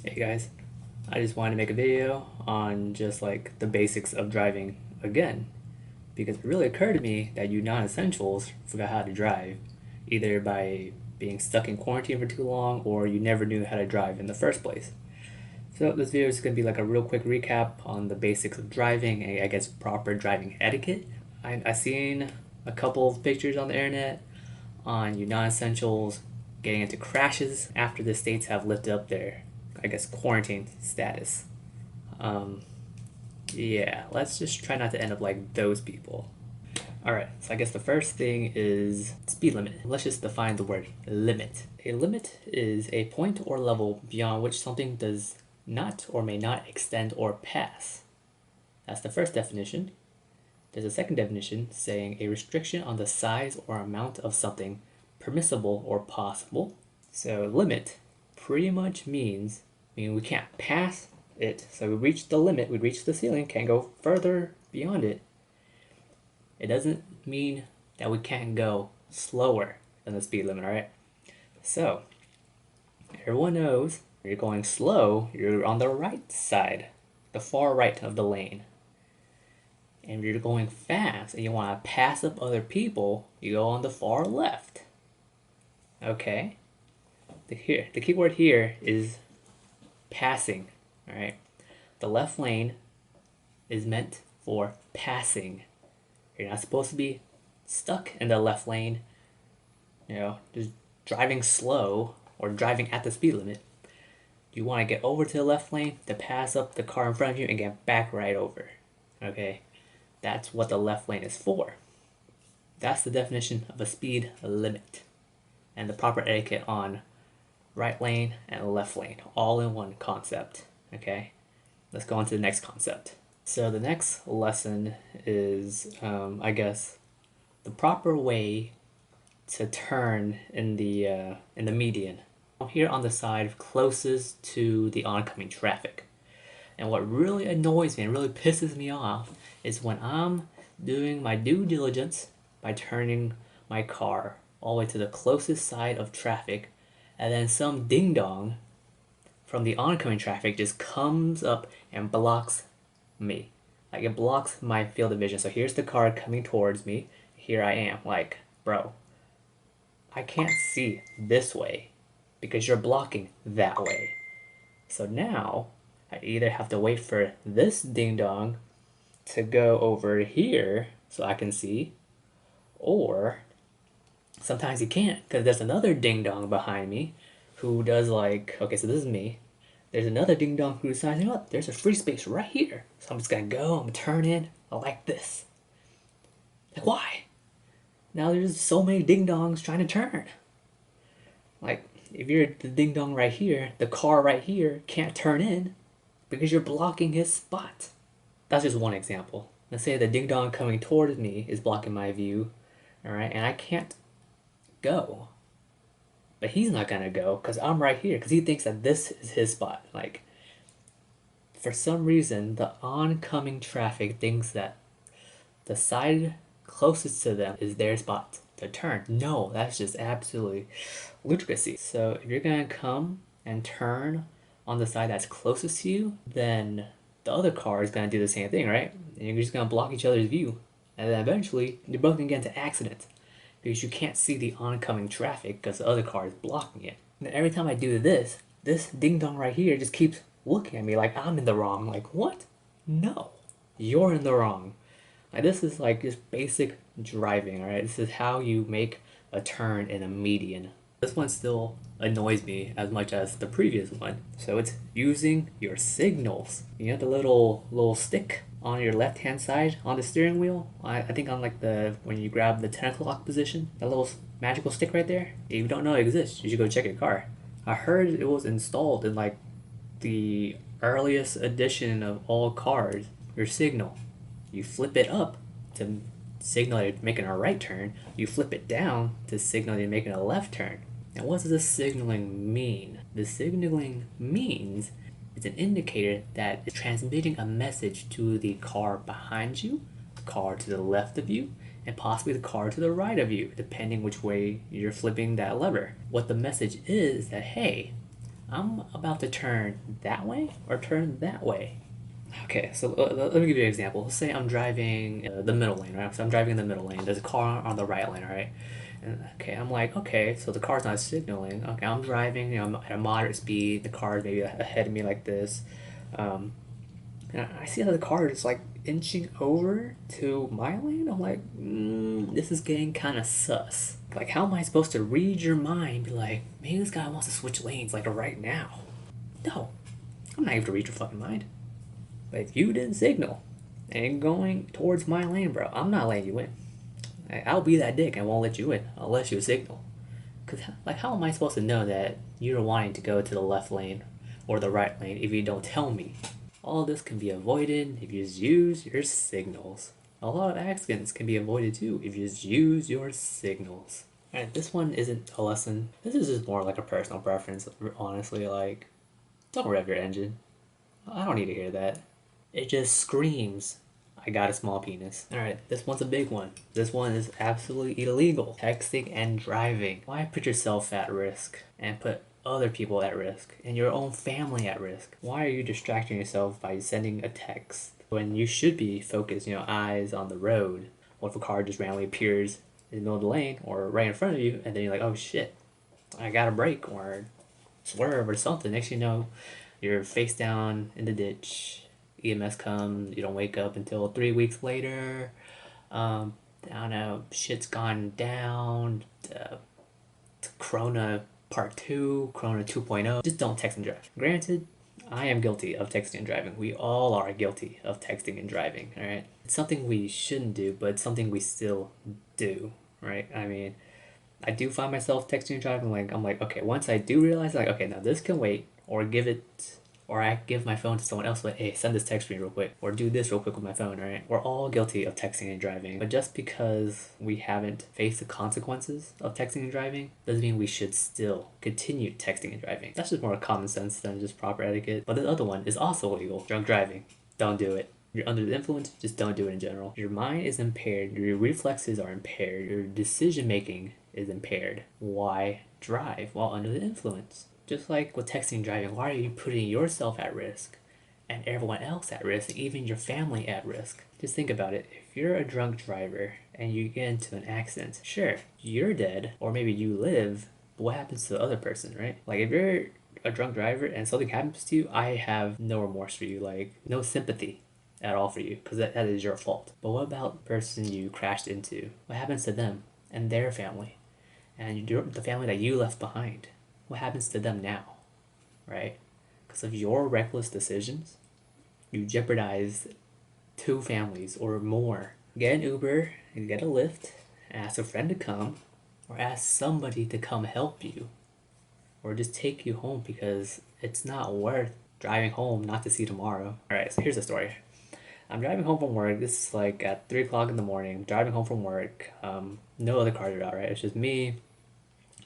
Hey guys, I just wanted to make a video on just like the basics of driving again because it really occurred to me that you non-essentials forgot how to drive either by being stuck in quarantine for too long or you never knew how to drive in the first place. So this video is going to be like a real quick recap on the basics of driving and I guess proper driving etiquette. I've seen a couple of pictures on the internet on you non-essentials getting into crashes after the states have lifted up their, I guess, quarantine status. Um, yeah, let's just try not to end up like those people. Alright, so I guess the first thing is speed limit. Let's just define the word limit. A limit is a point or level beyond which something does not or may not extend or pass. That's the first definition. There's a second definition saying a restriction on the size or amount of something permissible or possible. So limit pretty much means, we can't pass it. So we reach the limit, we reach the ceiling, can't go further beyond it. It doesn't mean that we can't go slower than the speed limit, alright? So, everyone knows you're going slow, you're on the right side, the far right of the lane. And if you're going fast and you want to pass up other people, you go on the far left. Okay? The key word here is passing, alright? The left lane is meant for passing. You're not supposed to be stuck in the left lane, just driving slow or driving at the speed limit. You want to get over to the left lane to pass up the car in front of you and get back right over. Okay? That's what the left lane is for. That's the definition of a speed limit and the proper etiquette on right lane and left lane, all in one concept. Okay? Let's go on to the next concept. So the next lesson is, I guess, the proper way to turn in the median. I'm here on the side closest to the oncoming traffic. And what really annoys me and really pisses me off is when I'm doing my due diligence by turning my car all the way to the closest side of traffic, and then some ding-dong from the oncoming traffic just comes up and blocks me. Like, it blocks my field of vision. So here's the car coming towards me. Here I am. Like, bro, I can't see this way because you're blocking that way. So now I either have to wait for this ding dong to go over here so I can see, or sometimes you can't because there's another ding dong behind me who does like, okay, so this is me. There's another ding dong who decides, you know what, there's a free space right here. So I'm just gonna go, I'm gonna turn in, like this. Like, why? Now there's so many ding dongs trying to turn. Like, if you're the ding dong right here, the car right here can't turn in because you're blocking his spot. That's just one example. Let's say the ding dong coming towards me is blocking my view, alright, and I can't go. But he's not gonna go because I'm right here because he thinks that this is his spot. Like, for some reason, the oncoming traffic thinks that the side closest to them is their spot to turn. No, that's just absolutely ludicrous. So if you're gonna come and turn on the side that's closest to you, then the other car is gonna do the same thing, right? And you're just gonna block each other's view. And then eventually, you're both gonna get into accidents because you can't see the oncoming traffic because the other car is blocking it. And every time I do this, this ding dong right here just keeps looking at me like I'm in the wrong. Like, what? No, you're in the wrong. Like, this is like just basic driving, alright? This is how you make a turn in a median. This one still annoys me as much as the previous one. So it's using your signals. You know the little stick on your left hand side on the steering wheel? I think on like when you grab the 10 o'clock position, that little magical stick right there. If you don't know it exists, you should go check your car. I heard it was installed in like the earliest edition of all cars. Your signal. You flip it up to signal you're making a right turn. You flip it down to signal you're making a left turn. Now, what does this signaling mean? The signaling means it's an indicator that it's transmitting a message to the car behind you, the car to the left of you, and possibly the car to the right of you, depending which way you're flipping that lever. What the message is that, hey, I'm about to turn that way or turn that way. Okay, so let me give you an example. Let's say I'm driving the middle lane, right? So I'm driving in the middle lane. There's a car on the right lane, right? And okay, I'm like, okay, so the car's not signaling. Okay, I'm driving, I'm at a moderate speed. The car's maybe ahead of me like this. Um, and I see how the car is like inching over to my lane. I'm like, this is getting kind of sus. Like, how am I supposed to read your mind? Be like, maybe this guy wants to switch lanes like right now. No, I'm not able to read your fucking mind. But if you didn't signal and going towards my lane, bro, I'm not letting you in. I'll be that dick and won't let you in unless you signal. Cause like, how am I supposed to know that you're wanting to go to the left lane or the right lane if you don't tell me? All this can be avoided if you just use your signals. A lot of accidents can be avoided too if you just use your signals. Alright, this one isn't a lesson. This is just more like a personal preference, honestly. Like, don't rev your engine. I don't need to hear that. It just screams, I got a small penis. Alright, this one's a big one. This one is absolutely illegal. Texting and driving. Why put yourself at risk and put other people at risk and your own family at risk? Why are you distracting yourself by sending a text when you should be focused, eyes on the road? What if a car just randomly appears in the middle of the lane or right in front of you and then you're like, oh shit, I gotta brake or swerve or something. Next thing you know, you're face down in the ditch. EMS comes. You don't wake up until 3 weeks later. I don't know. Shit's gone down. Corona Part 2, Corona 2.0. Just don't text and drive. Granted, I am guilty of texting and driving. We all are guilty of texting and driving, alright? It's something we shouldn't do, but it's something we still do, right? I mean, I do find myself texting and driving. Like, I'm like, okay, once I do realize, like, okay, now this can wait, or give it, or I give my phone to someone else, like, hey, send this text me real quick, or do this real quick with my phone, right? We're all guilty of texting and driving, but just because we haven't faced the consequences of texting and driving doesn't mean we should still continue texting and driving. That's just more common sense than just proper etiquette. But the other one is also illegal. Drunk driving. Don't do it. You're under the influence, just don't do it in general. Your mind is impaired, your reflexes are impaired, your decision making is impaired. Why drive while under the influence? Just like with texting and driving, why are you putting yourself at risk and everyone else at risk, even your family at risk? Just think about it. If you're a drunk driver and you get into an accident, sure, you're dead, or maybe you live, but what happens to the other person, right? Like, if you're a drunk driver and something happens to you, I have no remorse for you, like, no sympathy at all for you, because that is your fault. But what about the person you crashed into? What happens to them and their family and the family that you left behind? What happens to them now, right? Because of your reckless decisions, you jeopardize two families or more. Get an Uber and get a Lyft, ask a friend to come, or ask somebody to come help you, or just take you home because it's not worth driving home not to see tomorrow. Alright, so here's the story. I'm driving home from work. This is like at 3 o'clock in the morning. Driving home from work. No other cars are out, right? It's just me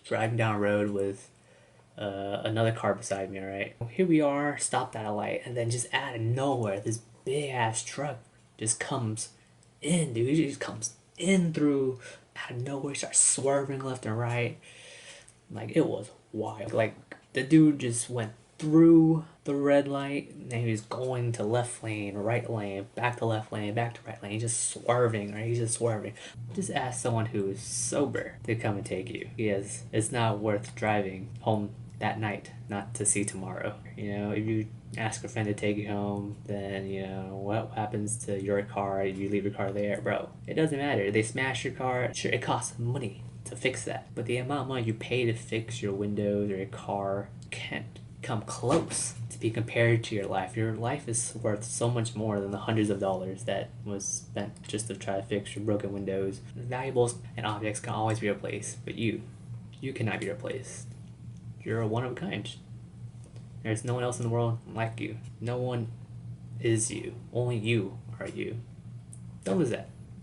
driving down a road with another car beside me, right? Here we are, stopped at a light, and then just out of nowhere, this big ass truck just comes in, dude. He just comes in through out of nowhere, starts swerving left and right. Like, it was wild. Like, the dude just went through the red light and he was going to left lane, right lane, back to left lane, back to right lane. He's just swerving, right? He's just swerving. Just ask someone who is sober to come and take you. Because it's not worth driving home that night, not to see tomorrow. If you ask a friend to take you home, then, what happens to your car if you leave your car there, bro? It doesn't matter. They smash your car. Sure, it costs money to fix that. But the amount of money you pay to fix your windows or your car can't come close to be compared to your life. Your life is worth so much more than the hundreds of dollars that was spent just to try to fix your broken windows. Valuables and objects can always be replaced, but you cannot be replaced. You're a one of a kind. There's no one else in the world like you. No one is you. Only you are you. Don't lose that.